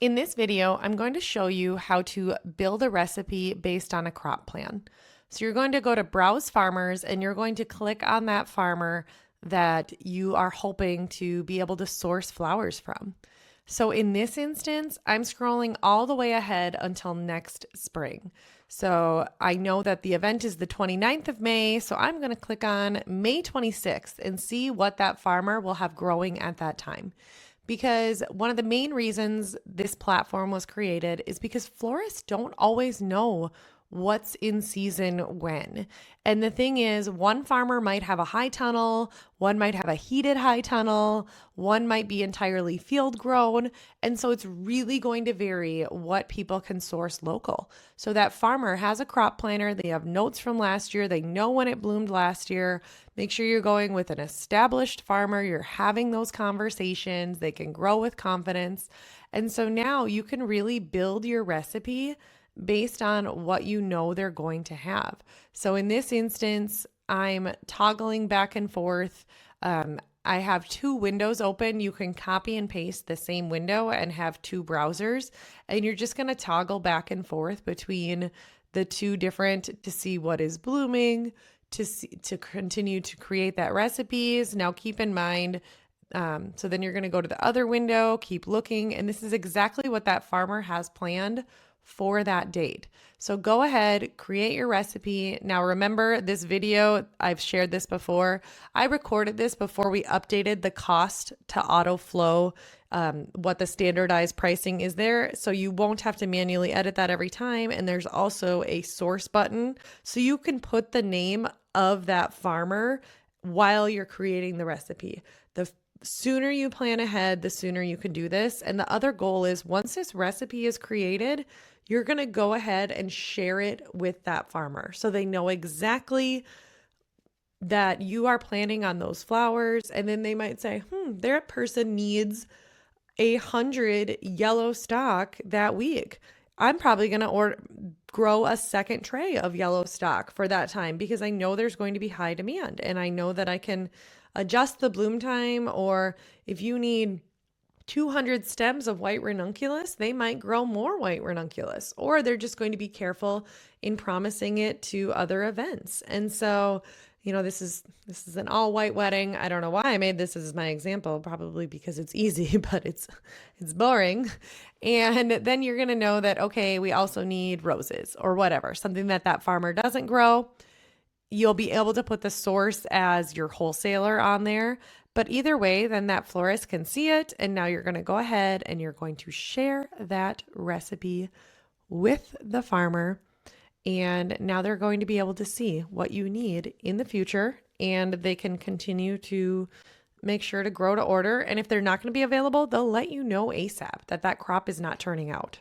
In this video, I'm going to show you how to build a recipe based on a crop plan. So you're going to go to Browse Farmers and you're going to click on that farmer that you are hoping to be able to source flowers from. So in this instance, I'm scrolling all the way ahead until next spring. So I know that the event is the 29th of May, so I'm going to click on May 26th and see what that farmer will have growing at that time. Because one of the main reasons this platform was created is because florists don't always know what's in season when. And the thing is, one farmer might have a high tunnel, one might have a heated high tunnel, one might be entirely field grown. And so it's really going to vary what people can source local. So that farmer has a crop planner, they have notes from last year, they know when it bloomed last year. Make sure you're going with an established farmer, you're having those conversations, they can grow with confidence. And so now you can really build your recipe based on what you know they're going to have. So in this instance, I'm toggling back and forth. I have two windows open. You can copy and paste the same window and have two browsers, and you're just going to toggle back and forth between the two different to see what is blooming, to continue to create that recipes. Now keep in mind, so then you're going to go to the other window, keep looking, and this is exactly what that farmer has planned for that date. So go ahead, create your recipe. Now remember, this video, I've shared this before. I recorded this before we updated the cost to auto flow, what the standardized pricing is there. So you won't have to manually edit that every time. And there's also a source button. So you can put the name of that farmer while you're creating the recipe. The sooner you plan ahead, the sooner you can do this. And the other goal is once this recipe is created, you're going to go ahead and share it with that farmer so they know exactly that you are planning on those flowers. And then they might say, their person needs 100 yellow stock that week. I'm probably going to grow a second tray of yellow stock for that time because I know there's going to be high demand and I know that I can adjust the bloom time. Or if you need 200 stems of white ranunculus, they might grow more white ranunculus, or they're just going to be careful in promising it to other events. And so, this is an all white wedding. I don't know why I made this as my example, probably because it's easy, but it's boring. And then you're going to know that, okay, we also need roses or whatever, something that farmer doesn't grow. You'll be able to put the source as your wholesaler on there. But either way, then that florist can see it. And now you're going to go ahead and you're going to share that recipe with the farmer. And now they're going to be able to see what you need in the future. And they can continue to make sure to grow to order. And if they're not going to be available, they'll let you know ASAP that crop is not turning out.